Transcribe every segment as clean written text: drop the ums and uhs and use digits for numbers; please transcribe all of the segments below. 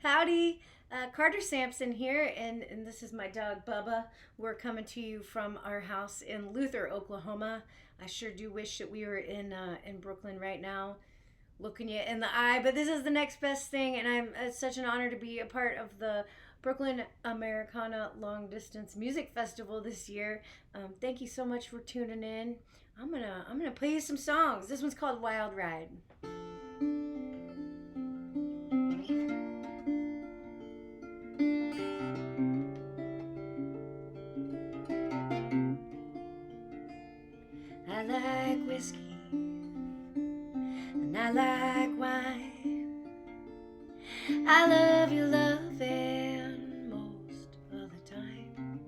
Howdy, Carter Sampson here, and this is my dog Bubba. We're coming to you from our house in Luther, Oklahoma. I sure do wish that we were in Brooklyn right now, looking you in the eye. But this is the next best thing, and it's such an honor to be a part of the Brooklyn Americana Long Distance Music Festival this year. Thank you so much for tuning in. I'm gonna play you some songs. This one's called Wild Ride. I like whiskey and I like wine. I love your loving most of the time.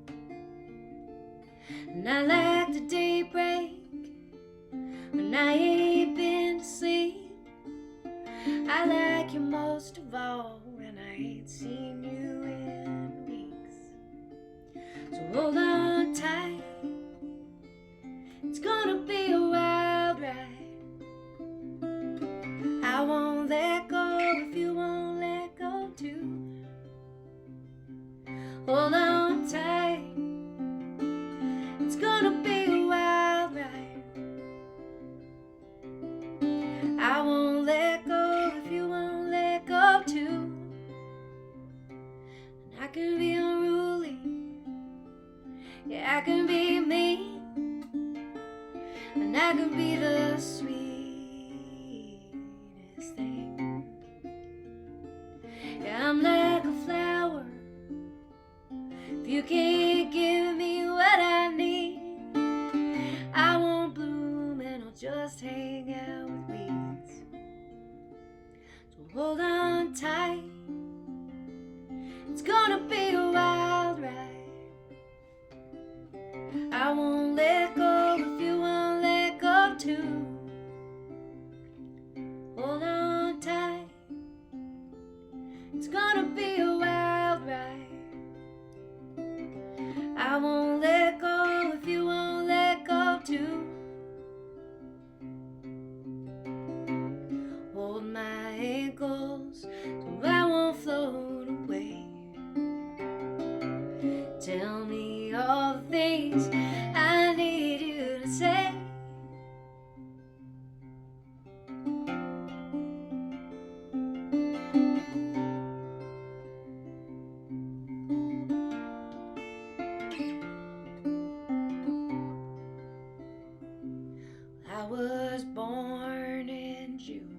And I like the daybreak when I ain't been to sleep. I like you most of all when I ain't seen you in weeks. So hold on tight, it's gonna be a wild ride. I won't let go if you won't let go too. Hold on tight, it's gonna be a wild ride. I won't let go if you won't let go too. And I can be unruly, yeah, I can be mean, and I can be the sweetest thing. Yeah, I'm like a flower. If you can't give me what I need, I won't bloom and I'll just hang out with weeds. So hold on tight, it's gonna be a wild ride. I won't let go if you won't let go too. Hold on tight, it's gonna be a wild ride. I won't let go if you won't let go too. Hold my ankles so I won't float away. Tell me all the things I need you to say. I was born in June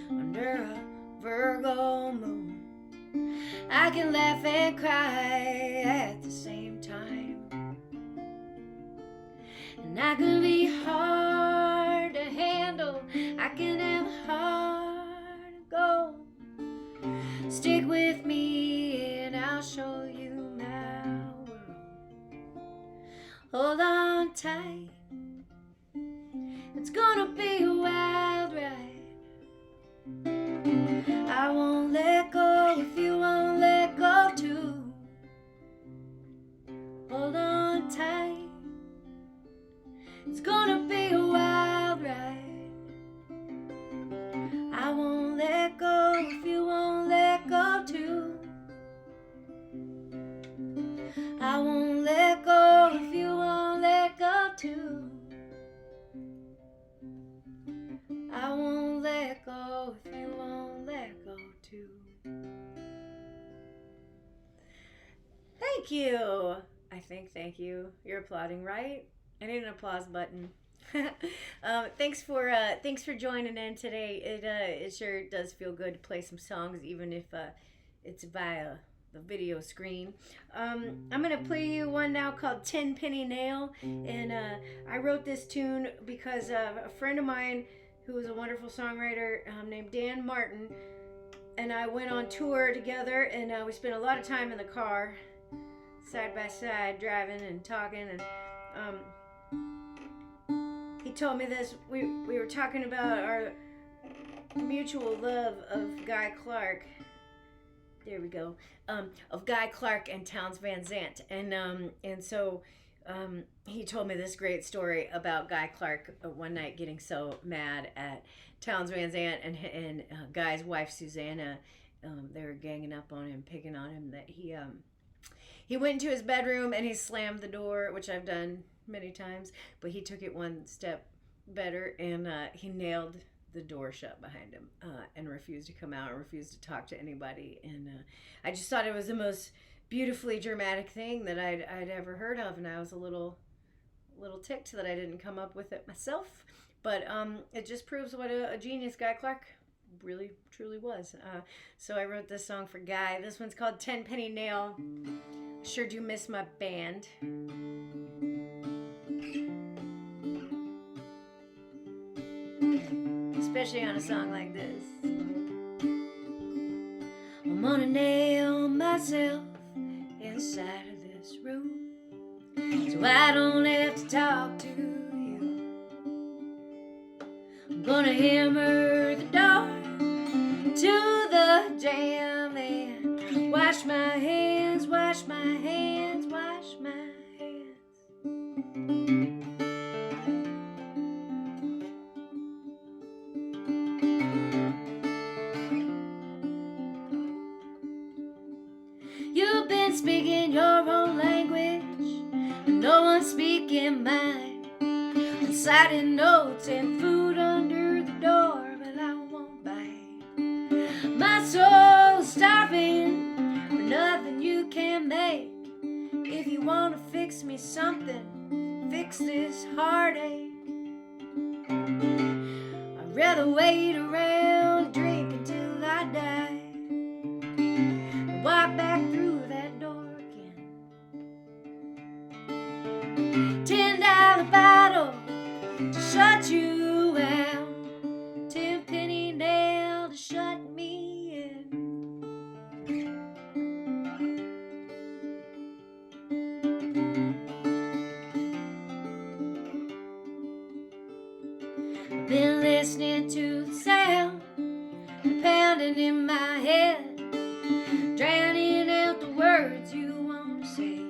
under a Virgo moon. I can laugh and cry at the same time. And I can be hard to handle, I can have a heart of gold. Stick with me and I'll show you my world. Hold on tight, it's gonna be a wild ride. I won't let go if you won't let go too. Hold on tight, it's gonna be a wild ride. I won't let go if you won't let go too. I won't let go if you won't let go too. I won't let go if you won't let go too. Thank you. Thank you. You're applauding, right? I need an applause button. Thanks for joining in today. It sure does feel good to play some songs, even if it's via the video screen. I'm gonna play you one now called Ten Penny Nail, and I wrote this tune because a friend of mine who is a wonderful songwriter named Dan Martin and I went on tour together, and we spent a lot of time in the car, side by side, driving and talking, and he told me this. We were talking about our mutual love of Guy Clark. There we go. Of Guy Clark and Townes Van Zandt, and so he told me this great story about Guy Clark one night getting so mad at Townes Van Zandt and Guy's wife Susanna, they were ganging up on him, picking on him, that he went into his bedroom and he slammed the door, which I've done many times, but he took it one step better, and he nailed the door shut behind him, and refused to come out and refused to talk to anybody. And I just thought it was the most beautifully dramatic thing that I'd ever heard of, and I was a little ticked that I didn't come up with it myself. But it just proves what a genius Guy Clark really truly was. So I wrote this song for Guy. This one's called 10 Penny Nail. Sure do miss my band. Especially on a song like this. I'm gonna nail myself inside of this room, so I don't have to talk to you. I'm gonna hammer the door to the jam and wash my hands, wash my hands, wash my hands. You've been speaking your own language, and no one's speaking mine. I'm sliding notes and food under the door, but I won't bite. My soul's starving for nothing you can make. If you want to fix me something, fix this heartache. I'd rather wait around, drink until I die, walk back through that door again. $10 bottle to shut you out, 10 penny nail to shut me in. I've been listening to the sound pounding in my head, drowning out the words you want to say.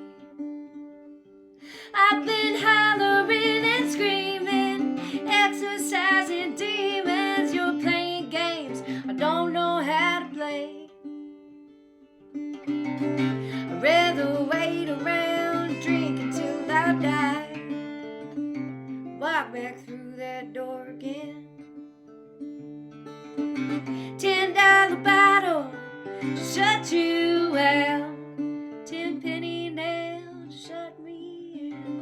I've been hollering and screaming, exercising demons. You're playing games I don't know how to play. I'd rather wait around, drink until I die, walk back through that door again. $10 bottle to shut you out, 10 penny nail to shut me in.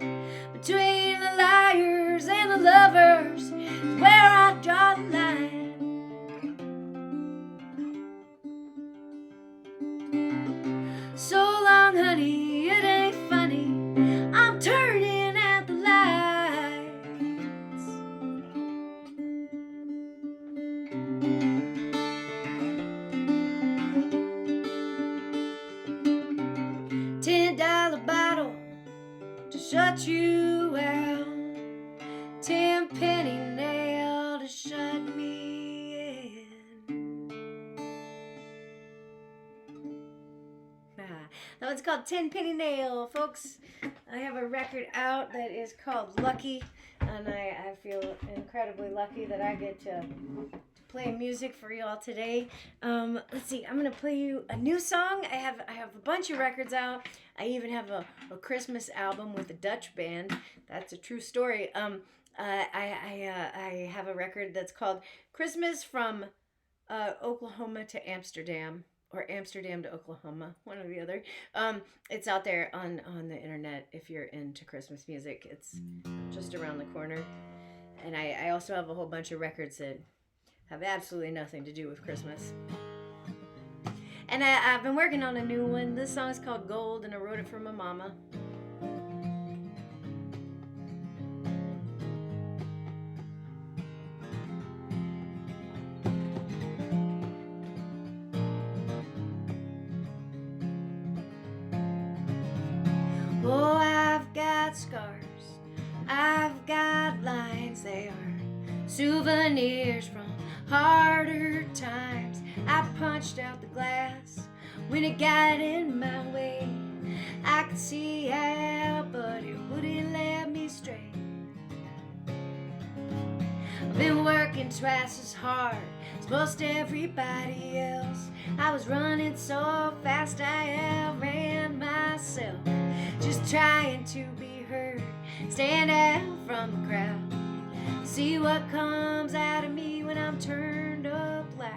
Between the liars and the lovers is where I draw the line. So long, honey, it ain't funny, I'm turning out the lights. $10 bottle to shut you out, 10 penny nail to shut me in. That one's called 10 Penny Nail, folks. I have a record out that is called Lucky, and I feel incredibly lucky that I get to play music for y'all today. Let's see, I'm gonna play you a new song. I have a bunch of records out. I even have a Christmas album with a Dutch band. That's a true story. I have a record that's called Christmas from Oklahoma to Amsterdam, or Amsterdam to Oklahoma, one or the other. It's out there on the internet if you're into Christmas music. It's just around the corner. And I also have a whole bunch of records that have absolutely nothing to do with Christmas. And I've been working on a new one. This song is called Gold, and I wrote it for my mama. Oh, I've got scars, I've got lines, they are souvenirs from harder times. I punched out the glass when it got in my way. I could see out, but it wouldn't let me straight. I've been working twice as hard as as most everybody else. I was running so fast I outran myself, just trying to be heard, stand out from the crowd, see what comes out of me when I'm turned up loud.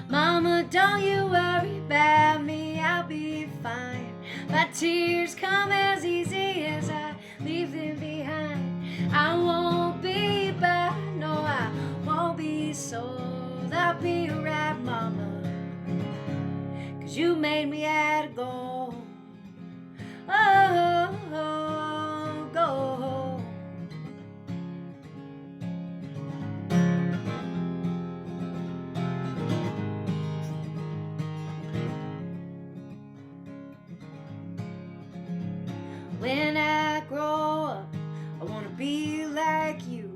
Mama, don't you worry about me, I'll be fine. My tears come as easy as I leave them behind. I won't be bad, no, I won't be sold. I'll be alright, Mama, 'cause you made me out of gold. Oh, oh, gold. When I grow up, I want to be like you.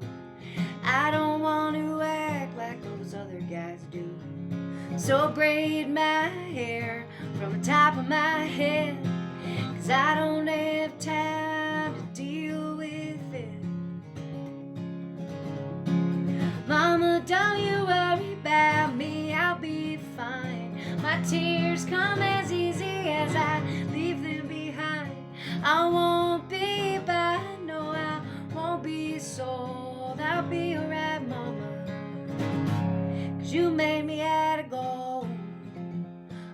I don't want to act like those other guys do. So braid my hair from the top of my head, 'cause I don't have time to deal with it. Mama, don't you worry about me, I'll be fine. My tears come as easy as I leave them behind. I won't be bad, no, I won't be sold. I'll be alright, Mama, 'cause you made me out of gold.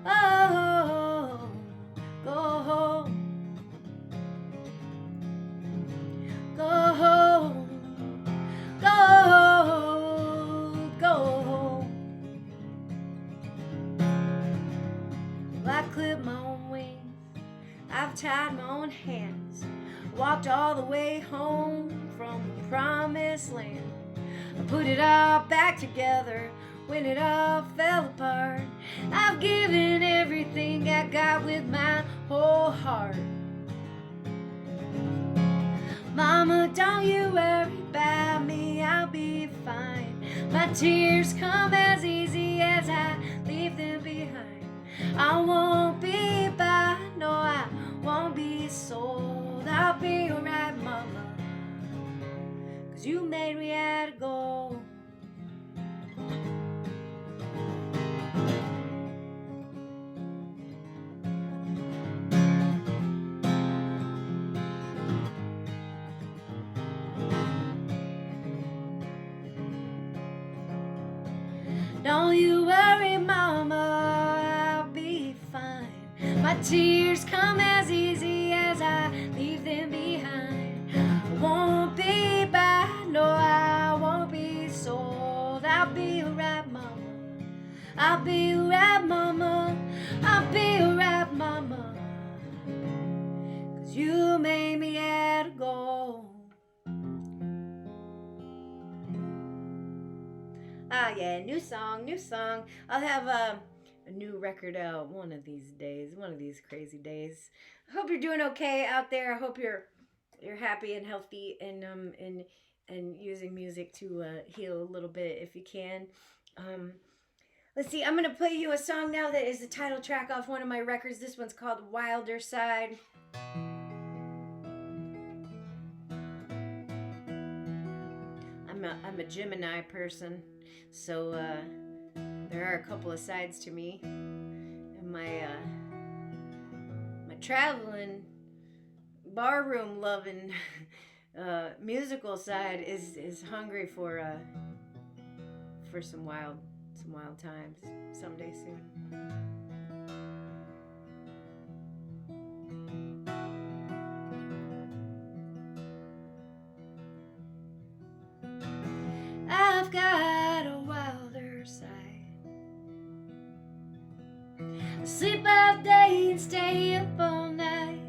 Oh, go home, go home, go home, go home. Well, I clipped my own wings, I've tied my own hands, walked all the way home from the promised land. I put it all back together when it all fell apart. I've given everything I got with my whole heart. Mama, don't you worry about me, I'll be fine. My tears come as easy as I leave them behind. I won't be bad, no, I won't be sold. I'll be alright, Mama, 'cause you made me out of gold. Don't you worry, Mama, I'll be fine. My tears come as easy as I leave them behind. I won't be bad, no, I won't be sold. I'll be alright, Mama, I'll be alright, Mama, I'll be alright, Mama, 'cause you made me out of gold. Ah, yeah, new song, new song. I'll have a new record out one of these days, one of these crazy days. I hope you're doing okay out there. I hope you're happy and healthy and using music to heal a little bit if you can. Let's see. I'm gonna play you a song now that is the title track off one of my records. This one's called Wilder Side. I'm a Gemini person, so there are a couple of sides to me, and my traveling, barroom loving, musical side is hungry for some wild times someday soon. I've got a wilder side. I sleep all day and stay up all night.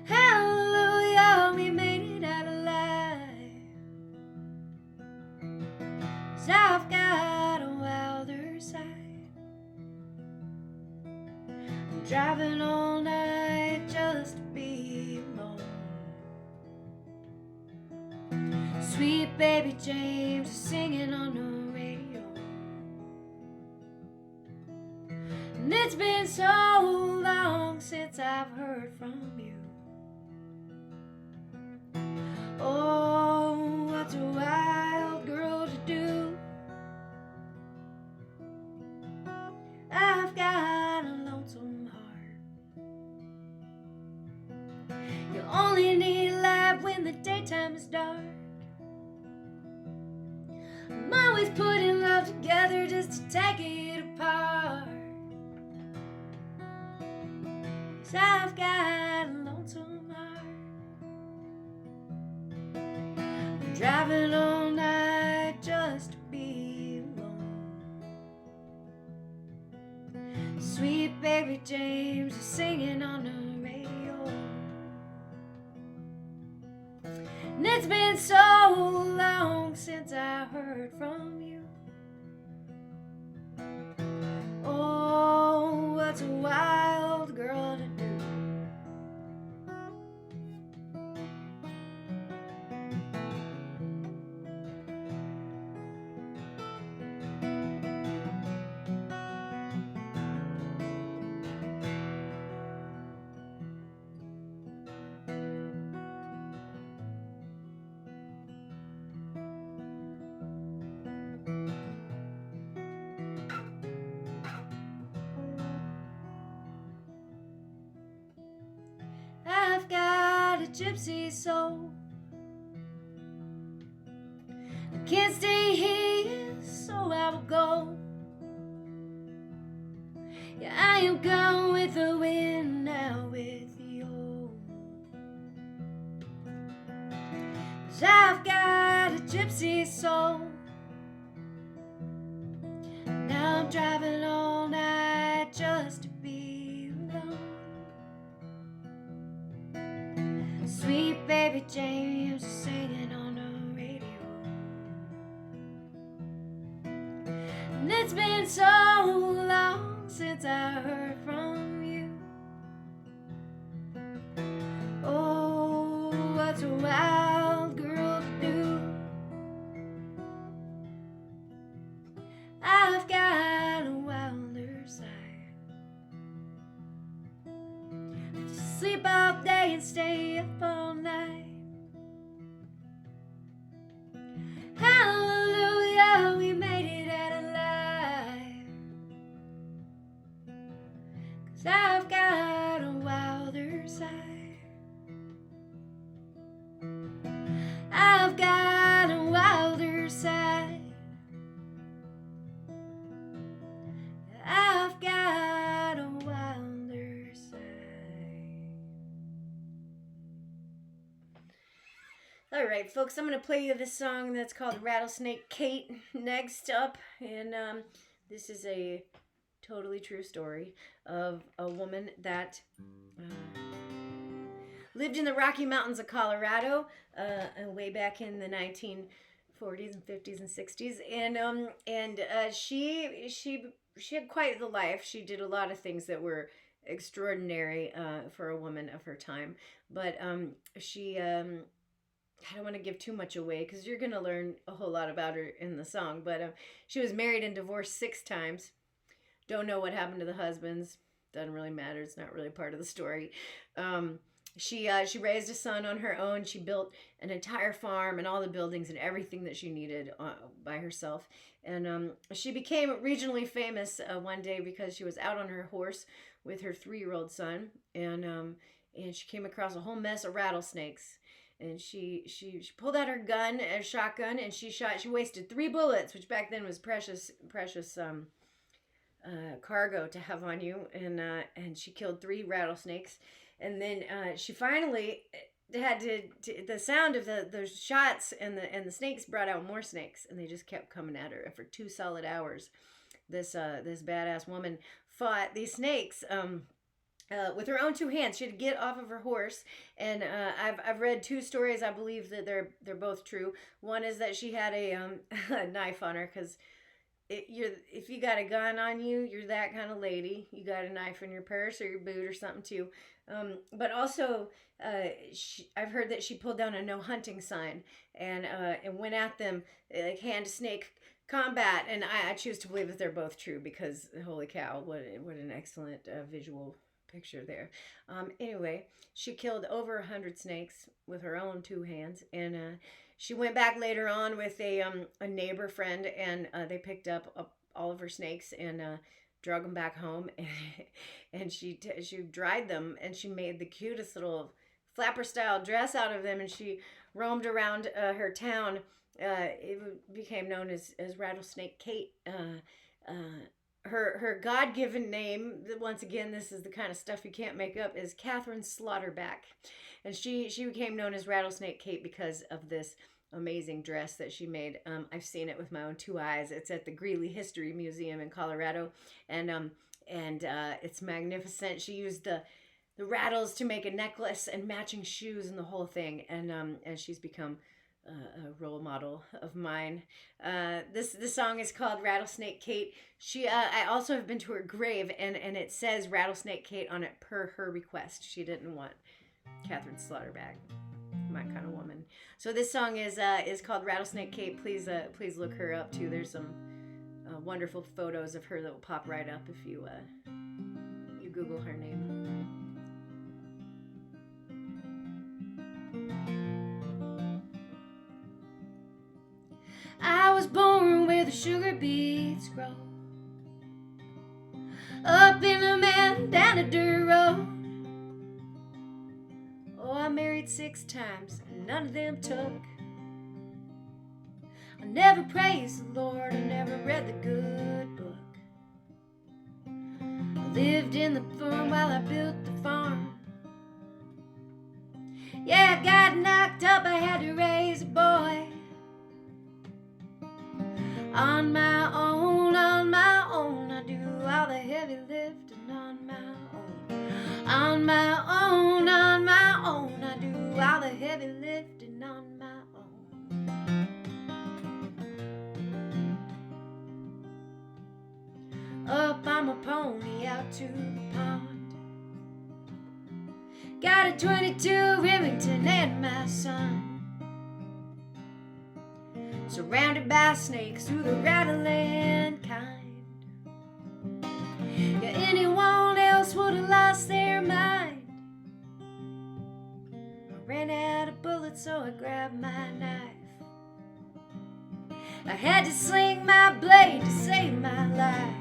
Hallelujah, we made it out alive. 'Cause I've got a wilder side. I'm driving all night just to be alone. Sweet baby James is singing on the radio, and it's been so long since I've heard from you. Oh, start. I'm always putting love together just to take it apart. 'Cause I've got a lonesome heart. I'm driving all night just to be alone. Sweet baby James is singing on the radio. And it's been so long since I heard from you. Oh, what's a wild girl to do? I've got a gypsy soul. I can't stay here, so I will go. Yeah, I am gone with the wind now with you. 'Cause I've got a gypsy soul. Now I'm driving all night just to be alone. Sweet baby James is singing on the radio. And it's been so long since I heard from you. Oh, what's a wild girl to do? I've got a wilder side. Just sleep all day and stay up all night. Hallelujah, we made it out alive. 'Cause I've got a wilder side. I've got a wilder side. I've got a wilder side. All right, folks, I'm going to play you this song that's called Rattlesnake Kate next up. And this is a totally true story of a woman that lived in the Rocky Mountains of Colorado way back in the 1940s and 50s and 60s. And she had quite the life. She did a lot of things that were extraordinary for a woman of her time. But she... I don't want to give too much away because you're going to learn a whole lot about her in the song. But she was married and divorced 6 times. Don't know what happened to the husbands. Doesn't really matter. It's not really part of the story. She raised a son on her own. She built an entire farm and all the buildings and everything that she needed by herself. And she became regionally famous one day because she was out on her horse with her 3-year-old son. And she came across a whole mess of rattlesnakes. And she pulled out her gun, a shotgun, and she wasted 3 bullets, which back then was precious cargo to have on you. And she killed 3 rattlesnakes. And then she finally had to the sound of those shots and the snakes brought out more snakes, and they just kept coming at her. And for 2 solid hours, this badass woman fought these snakes. With her own 2 hands. She had to get off of her horse, and I've read 2 stories. I believe that they're both true. One is that she had a knife on her because if you got a gun on you, you're that kind of lady. You got a knife in your purse or your boot or something too. But also, I've heard that she pulled down a no hunting sign and went at them like hand to snake combat. And I choose to believe that they're both true because holy cow, what an excellent visual picture there. Anyway, she killed over 100 snakes with her own 2 hands, and she went back later on with a neighbor friend, and they picked up all of her snakes and drug them back home, and she dried them, and she made the cutest little flapper style dress out of them, and she roamed around her town. It became known as Rattlesnake Kate. Her God-given name, once again, this is the kind of stuff you can't make up, is Catherine Slaughterback, and she became known as Rattlesnake Kate because of this amazing dress that she made. I've seen it with my own two eyes. It's at the Greeley History Museum in Colorado, and it's magnificent. She used the rattles to make a necklace and matching shoes and the whole thing, and she's become a role model of mine. This song is called Rattlesnake Kate. I also have been to her grave, and it says Rattlesnake Kate on it per her request. She didn't want Catherine Slaughterback, my kind of woman. So this song is called Rattlesnake Kate. Please look her up too. There's some wonderful photos of her that will pop right up if you Google her name. I was born where the sugar beets grow, up in a man down a dirt road. Oh, I married 6 times and none of them took. I never praised the Lord, I never read the good book. I lived in the farm while I built the farm. Yeah, I got knocked up, I had to raise a boy. On my own, I do all the heavy lifting on my own. On my own, I do all the heavy lifting on my own. Up on my pony out to the pond. Got a 22 Remington and my son. Surrounded by snakes through the rattling kind. Yeah, anyone else would have lost their mind. I ran out of bullets, so I grabbed my knife. I had to sling my blade to save my life.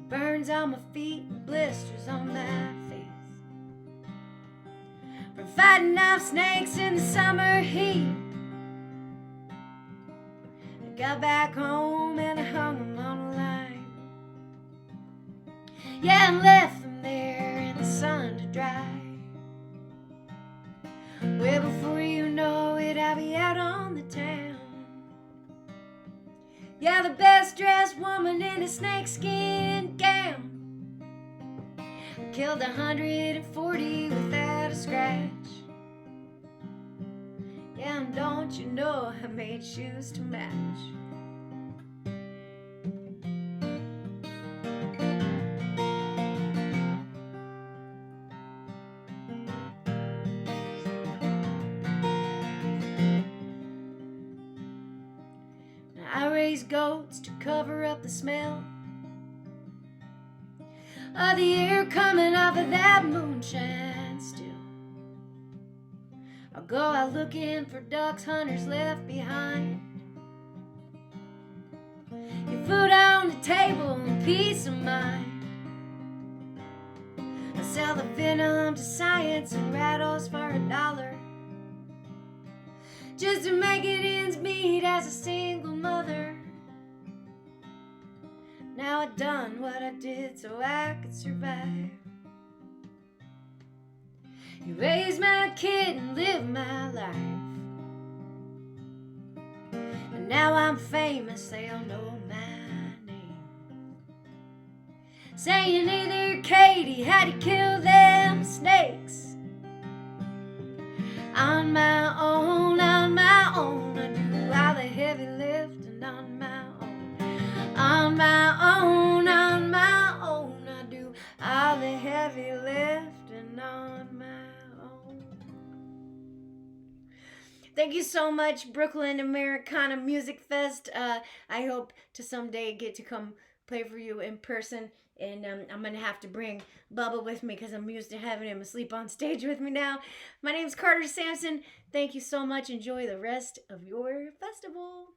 Burns on my feet and blisters on my face from fighting off snakes in the summer heat. I got back home and I hung them on a line. Yeah, and left them there in the sun to dry. Well, before you know it, I'll be out on the town. Yeah, the best dressed woman in a snakeskin gown. I killed 140 without a scratch. Yeah, and don't you know I made shoes to match. I raise goats to cover up the smell of the air coming off of that moonshine still. I'll go out looking for ducks hunters left behind. Your food on the table and peace of mind. I sell the venom to science and rattles for $1. Just to make it ends meet as a single mother. Now I done what I did so I could survive. You raised my kid and lived my life. And now I'm famous, they all know my name. Saying either Katie, how'd you kill them snakes? On my own, I do all the heavy lifting on my own. On my own, I do all the heavy lifting on my own. Thank you so much, Brooklyn Americana Music Fest. I hope to someday get to come play for you in person. And I'm going to have to bring Bubba with me because I'm used to having him asleep on stage with me now. My name's Carter Sampson. Thank you so much. Enjoy the rest of your festival.